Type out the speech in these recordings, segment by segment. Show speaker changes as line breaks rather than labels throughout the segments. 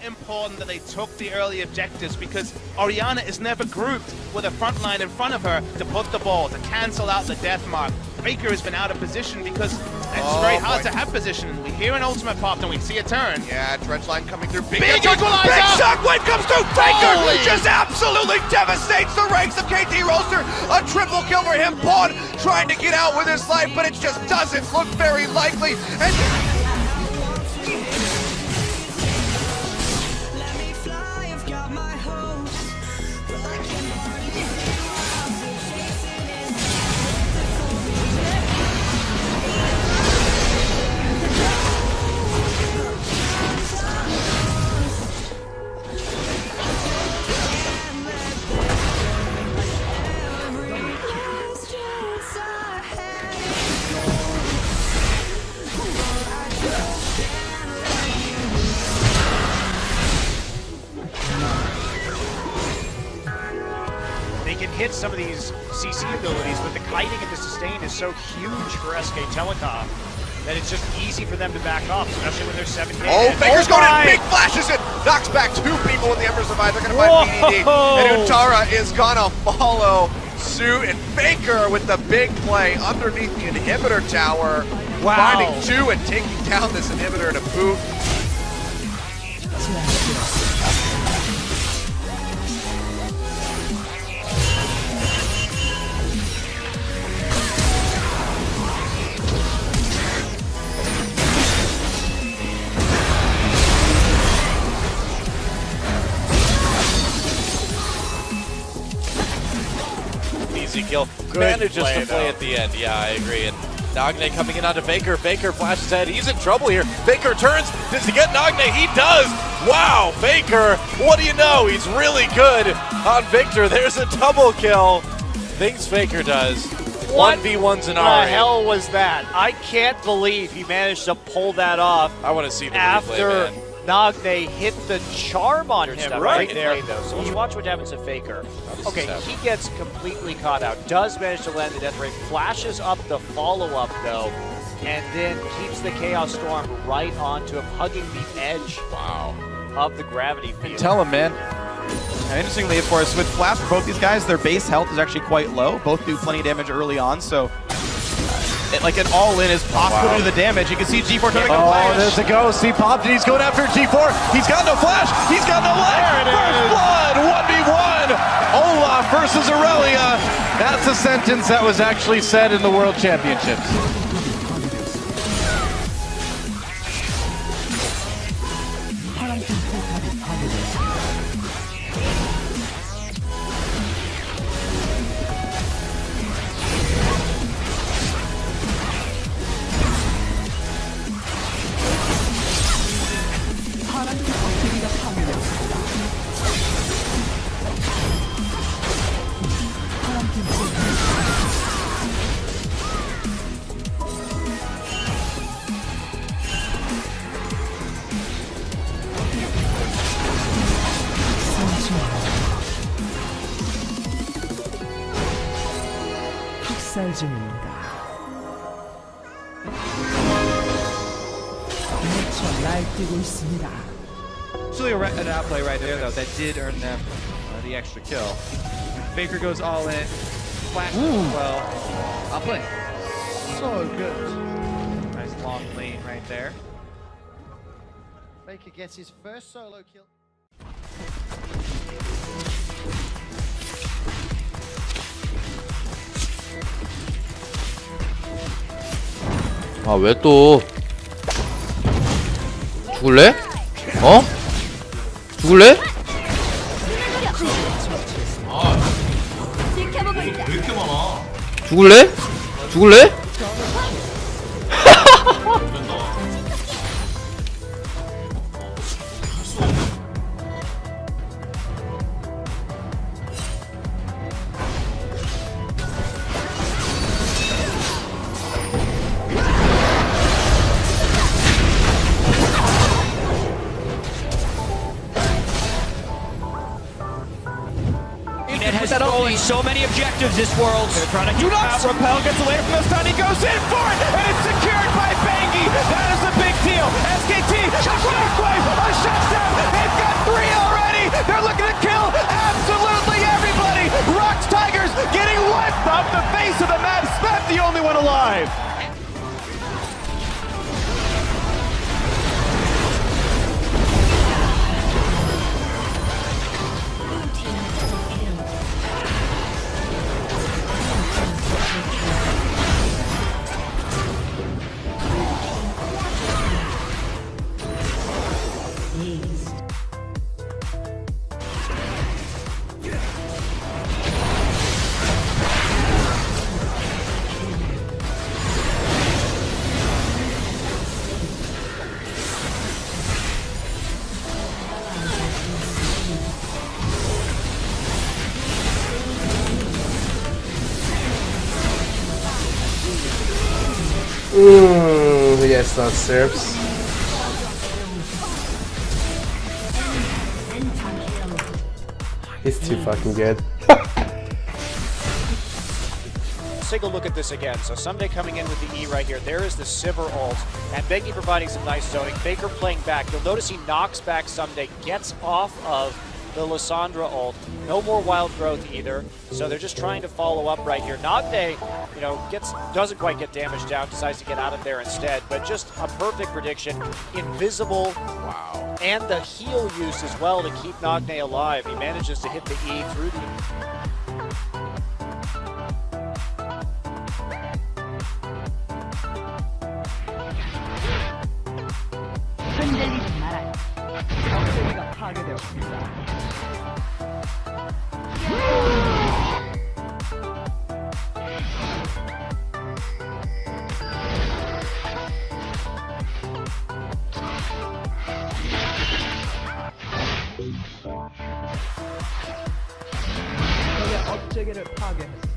important that they took the early objectives, because Orianna is never grouped with a front line in front of her to put the ball, to cancel out the death mark. Faker has been out of position because it's very hard to have position. We hear an ultimate pop and we see a turn.
Yeah, Dredge line coming through.
Big equalizer!
Big shockwave comes through. Faker just absolutely devastates the ranks of KT Roaster. A triple kill for him. Pawn trying to get out with his life, but it just doesn't look very likely. And
they can hit some of these CC abilities, but the kiting and the sustain is so huge for SK Telecom that it's just easy for them to back off, especially when they're 7K.
oh, Faker's going in, big flashes it, knocks back two people in the Embers Divide. They're going to find BDD, and Utara is going to follow suit, and Faker with the big play underneath the inhibitor tower, finding two and taking down this inhibitor to boot.
Easy kill. Manages to play at the end. Yeah, I agree. And Nagne coming in onto Faker. Faker flashes ahead. He's in trouble here. Faker turns. Does he get Nagne? He does. Wow, Faker. What do you know? He's really good on Victor. There's a double kill. Thinks Faker does. 1v1s in
What the hell was that? I can't believe he managed to pull that off.
I want to see the
after
replay, man.
Nagne hit the charm on him right there.
Though.
So let's watch what happens to Faker. Okay,
happen?
he gets completely caught out. Does manage to land the death ray. Flashes up the follow-up though, and then keeps the Chaos Storm right onto him, hugging the edge of the gravity field.
Tell him, man. And interestingly, of course, with Flash for both these guys, their base health is actually quite low. Both do plenty of damage early on, so like an all-in is possible to the damage. You can see G4 coming up.
Oh, there's a go. See Pop, he's going after G4. He's got no flash. He's got no life. First blood, 1v1. Olaf versus Aurelia. That's a sentence that was actually said in the World Championships.
학살 중입니다. 미쳐 날뛰고 있습니다.
Actually an outplay right there, though, that did earn them the extra kill. Faker goes all in. Flash as well. Outplay. So good. Nice long lane right there.
Faker gets his first solo kill.
아, 왜 또 죽을래? 어? 죽을래? 죽을래? 죽을래?
It has stolen so many objectives this world. They're trying to do not.
Repel gets away from the stun. He goes in for it, and it's secured by Bangi. That is a big deal. SKT, a shockwave, a shutdown.
alive.
Yes, not Serbs. He's too fucking good.
Take a look at this again. So Someday coming in with the E right here. There is the Sivir ult, and Bengi providing some nice zoning. Faker playing back. You'll notice he knocks back Someday, gets off of the Lissandra ult. No more wild growth either. So they're just trying to follow up right here. Nagne, you know, doesn't quite get damage down, decides to get out of there instead. But just a perfect prediction. Invisible. Wow. And the heal use as well to keep Nagne alive. He manages to hit the E through the...
흔들리지 말아요. 적대기가 파괴되었습니다. 적의 업체계를 파괴했습니다.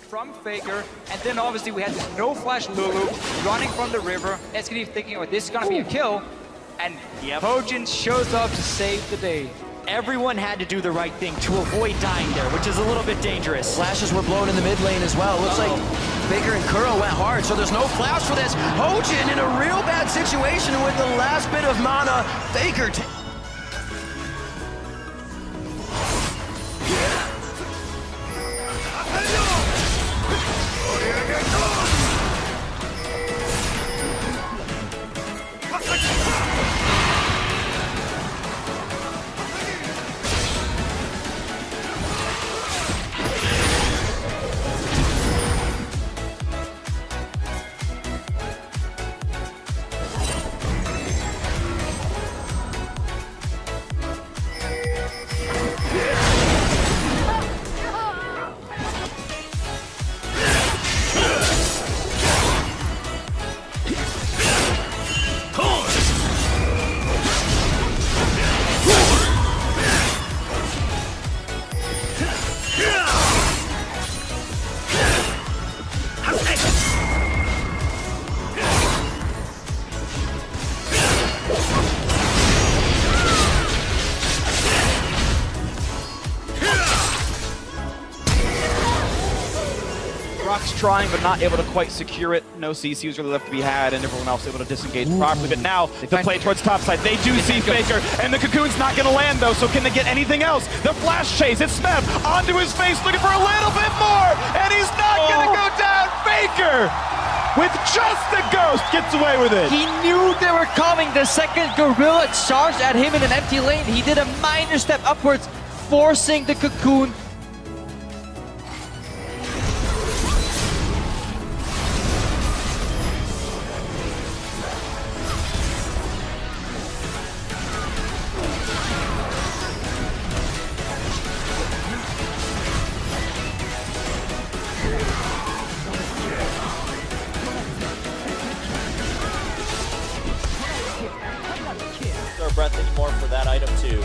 From Faker, and then obviously we had this no flash Lulu running from the river. SKD thinking, oh, this is gonna be a kill, and Pojin shows up to save the day.
Everyone had to do the right thing to avoid dying there, which is a little bit dangerous. Flashes were blown in the mid lane as well. Looks like Faker and Kuro went hard, so there's no flash for this. Pojin in a real bad situation with the last bit of mana. Faker
Rock's trying, but not able to quite secure it. No CCs really left to be had, and everyone else able to disengage properly. But now, the play towards topside. They do see Faker, and the Cocoon's not going to land, though, so can they get anything else? The flash chase, it's Smev onto his face, looking for a little bit more, and he's not going to go down. Faker, with just a ghost, gets away with it.
He knew they were coming. The second Gorilla charged at him in an empty lane. He did a minor step upwards, forcing the Cocoon.
Breath anymore for that item too.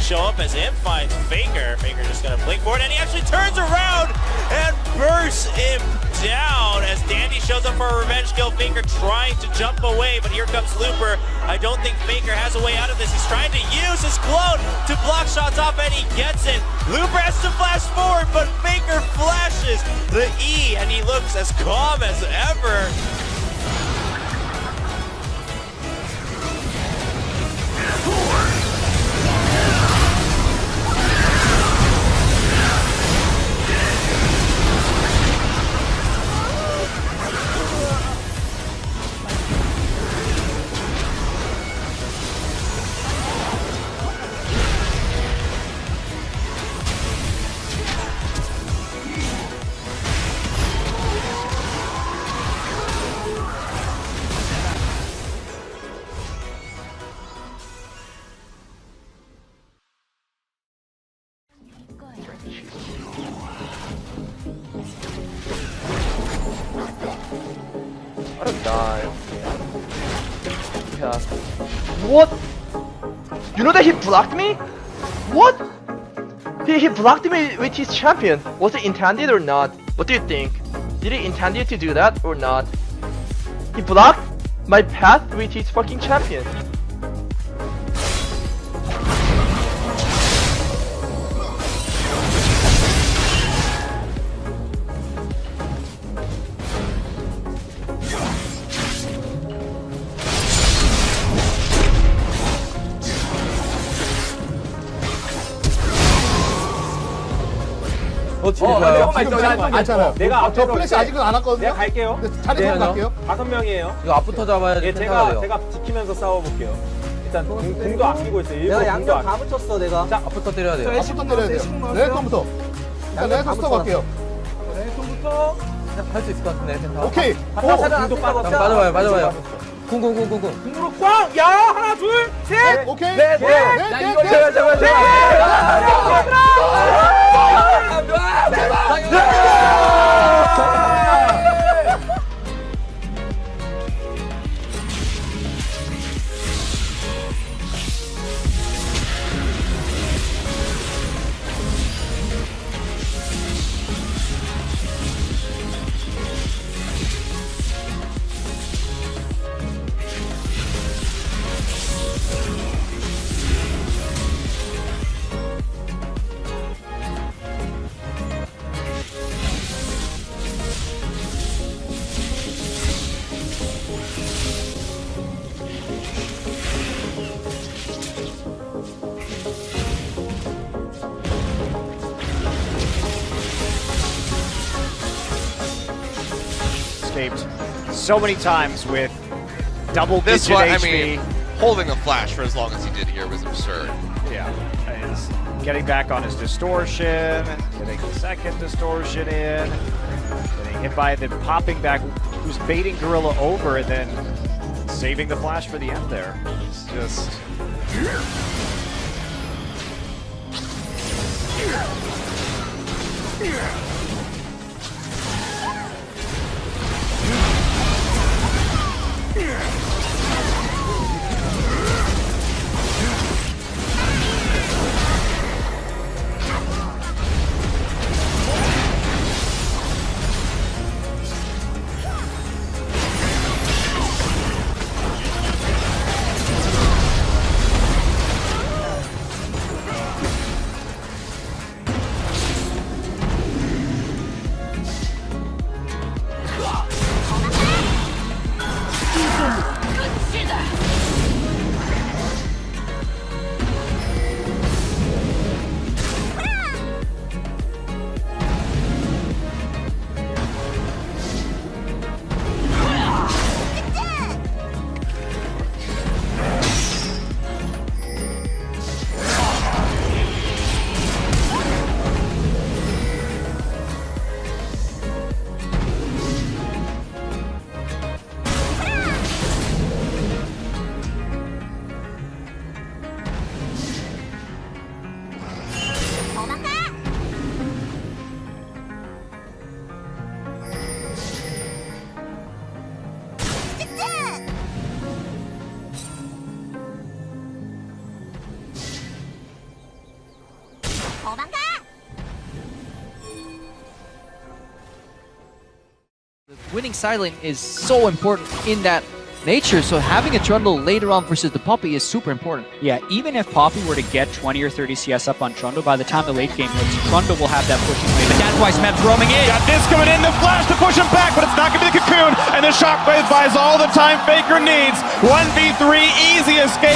show up as him finds Faker. Faker just gonna blink for it, and he actually turns around and bursts him down as Dandy shows up for a revenge kill. Faker trying to jump away, but here comes Looper. I don't think Faker has a way out of this. He's trying to use his clone to block shots off, and he gets it. Looper has to flash forward, but Faker flashes the E, and he looks as calm as ever.
What a dive. Yeah. What? You know that he blocked me? What? He blocked me with his champion. Was it intended or not? What do you think? Did he intend to do that or not? He blocked my path with his fucking champion.
괜찮아요.
내가
저 플래시 아직은 안 왔거든요.
내가 갈게요.
근데 자리 잡고 갈게요.
5명이에요.
이거 앞부터 잡아야지.
예, 제가 지키면서 싸워볼게요. 일단 궁도 아끼고 있어요. 일부러 궁도 아끼고.
붙였어 내가. 자 앞부터 때려야 돼요.
앞부터 때려야 돼요. 레이턴부터. 일단 레이턴부터 갈게요.
레이턴부터.
할 수 있을 것 같은데.
오케이.
궁도 빠졌다.
맞아봐요. 궁.
궁으로 꽝! 야! 하나, 둘, 셋!
오케이.
넷!
So many times with double
This
digit
one, I
HP.
mean, holding a flash for as long as he did here was absurd.
Yeah, he's getting back on his distortion, getting the second distortion in, getting hit by the popping back, who's baiting Gorilla over and then saving the flash for the end there. It's just...
winning side lane is so important in that nature, so having a Trundle later on versus the Poppy is super important.
Yeah, even if Poppy were to get 20 or 30 CS up on Trundle, by the time the late game hits, Trundle will have that pushing wave. And that's why Smep's roaming in.
Got this coming in, the flash to push him back, but it's not going to be the cocoon, and the shockwave buys all the time Faker needs. 1v3, easy escape.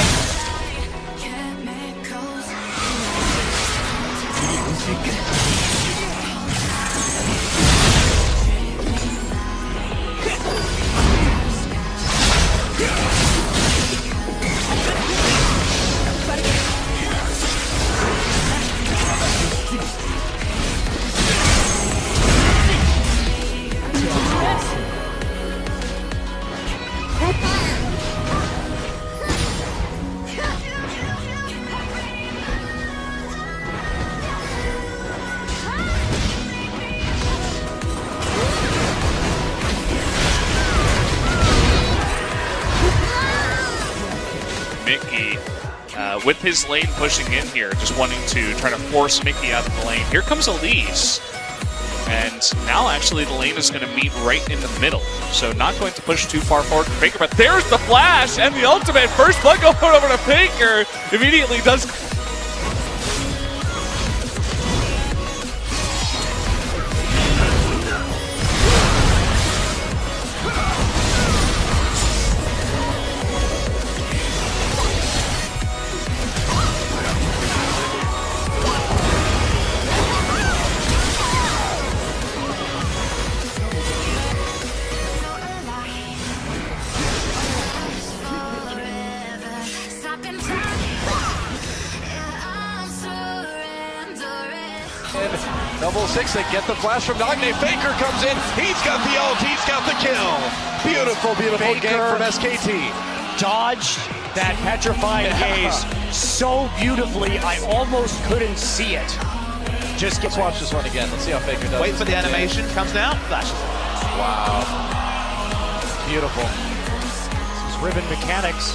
Mickey with his lane pushing in here, just wanting to try to force Mickey out of the lane. Here comes Elise. And now actually the lane is going to meet right in the middle. So not going to push too far forward for Faker, but there's the flash and the ultimate. First blood going over to Faker. Immediately does...
Double six, they get the flash from Nagne. Faker comes in, he's got the ult, he's got the kill. Beautiful, beautiful
Faker
game from SKT.
Dodged that petrifying gaze so beautifully, I almost couldn't see it.
Let's watch this one again. Let's see how Faker does.
Wait for the animation, comes down, flashes.
Wow. Beautiful.
This is Ribbon mechanics.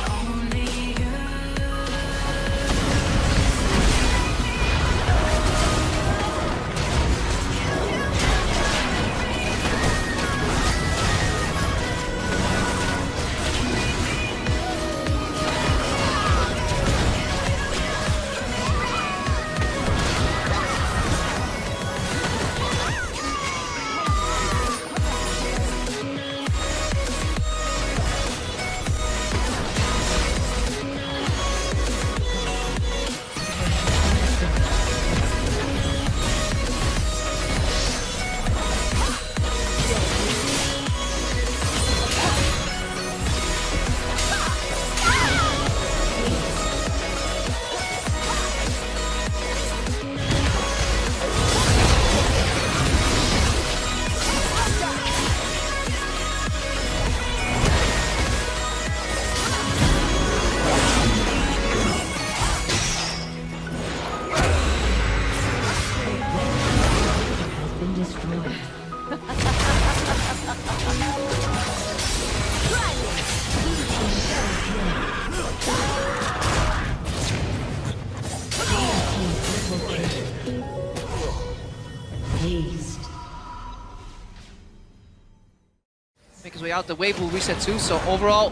Make his way out, the wave will reset too, so overall,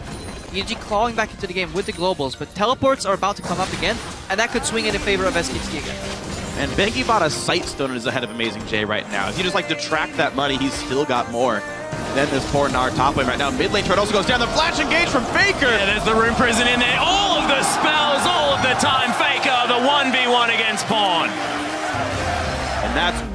EG clawing back into the game with the globals, but teleports are about to come up again, and that could swing in favor of SKT again.
And Bengi bought a Sightstone and is ahead of Amazing J right now. If you just like detract that money, he's still got more than this poor Gnar top lane right now. Mid lane turret also goes down. The flash engage from Faker.
Yeah, there's the Rune Prison in there. All of the spells, all of the time. Faker, the 1v1 against Pawn.
And that's...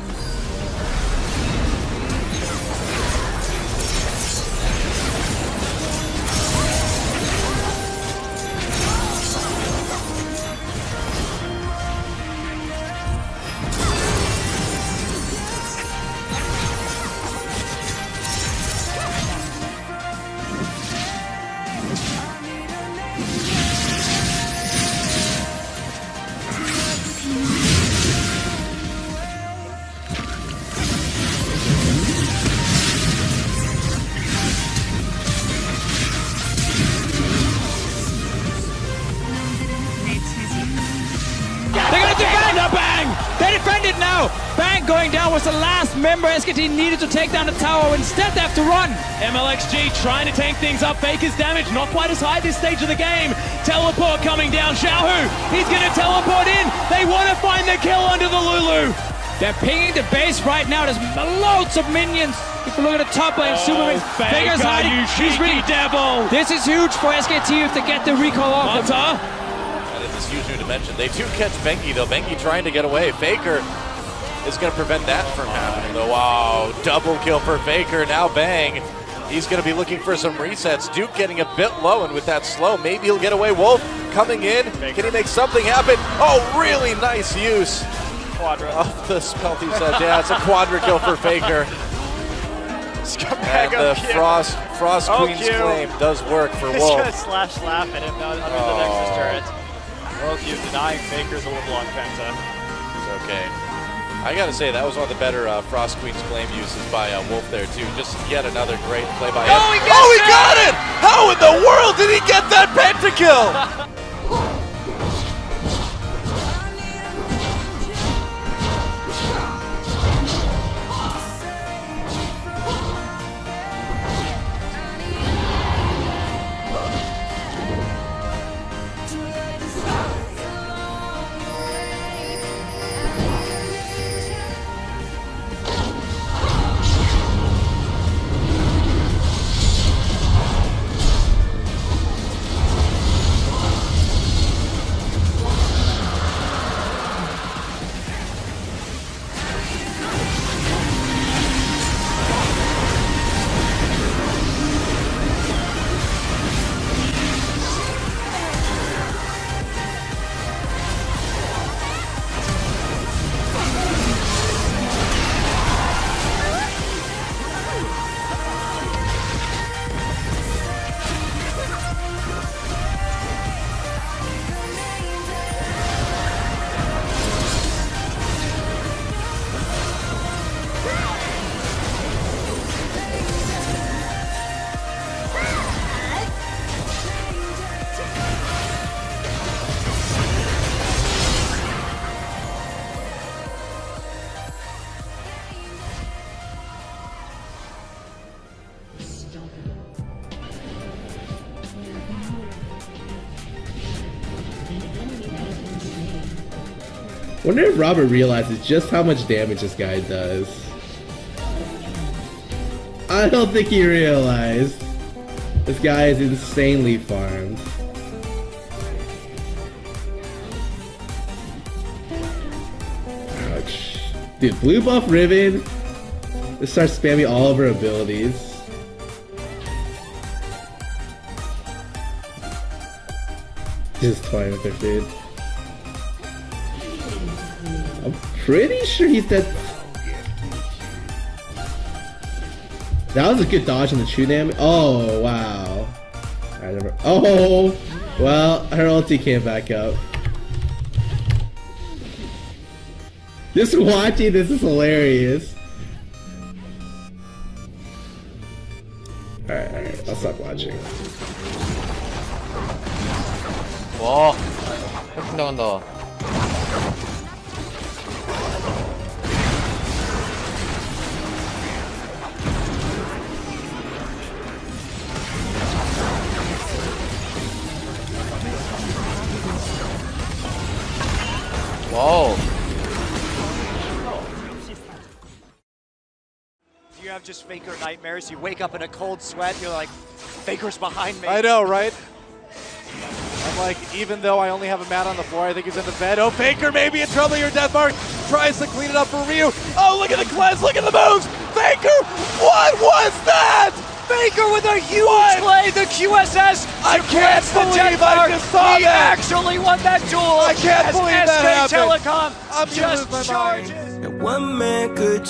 go. Bang going down was the last member SKT needed to take down the tower. Instead, they have to run.
MLXG trying to tank things up. Faker's damage not quite as high this stage of the game. Teleport coming down. Xiaohu, he's going to teleport in. They want to find the kill under the Lulu.
They're pinging the base right now. There's loads of minions. If you look at the top lane, Superman, Faker's hiding.
You cheeky devil.
This is huge for SKT if they get the recall off.
And it's this huge new dimension. They do catch Bengi though. Bengi trying to get away. Faker is going to prevent that from happening though. Wow, double kill for Faker. Now Bang. He's going to be looking for some resets. Duke getting a bit low, and with that slow, maybe he'll get away. Wolf coming in. Can he make something happen? Oh, really nice use of the spell he said. Yeah, it's a quadra kill for Faker. And the Frost Queen's Flame does work for Wolf.
He's gonna slash laugh at him under the Nexus turret. Well, you denying Faker's a little on Penta.
It's okay. I gotta say, that was one of the better Frost Queen's Flame uses by Wolf there too. Just yet another great play by him.
Oh, he got it! How in the world did he get that pentakill?
Wonder if Robert realizes just how much damage this guy does. I don't think he realized. This guy is insanely farmed. Ouch. Dude, blue buff Riven just starts spamming all of her abilities. Just toying with her food. I'm pretty sure he's dead. That was a good dodge on the true damage. Oh, wow. I never. Oh, well, her ulti came back up. Just watching this is hilarious. Alright, I'll stop watching.
와, 해킹 당한다. 와우.
You have just Faker nightmares. You wake up in a cold sweat. You're like, Faker's behind me.
I know, right? I'm like, even though I only have a mat on the floor, I think he's in the bed. Oh, Faker maybe in trouble here. Deathmark tries to clean it up for Ryu. Oh, look at the cleanse. Look at the moves. Faker, what was that?
Faker with a huge play. The QSS.
I can't believe I just saw
he
that.
actually won that duel.
I can't believe that
SK
happened.
Telecom
I'm
just
losing my mind.
charges.
One man could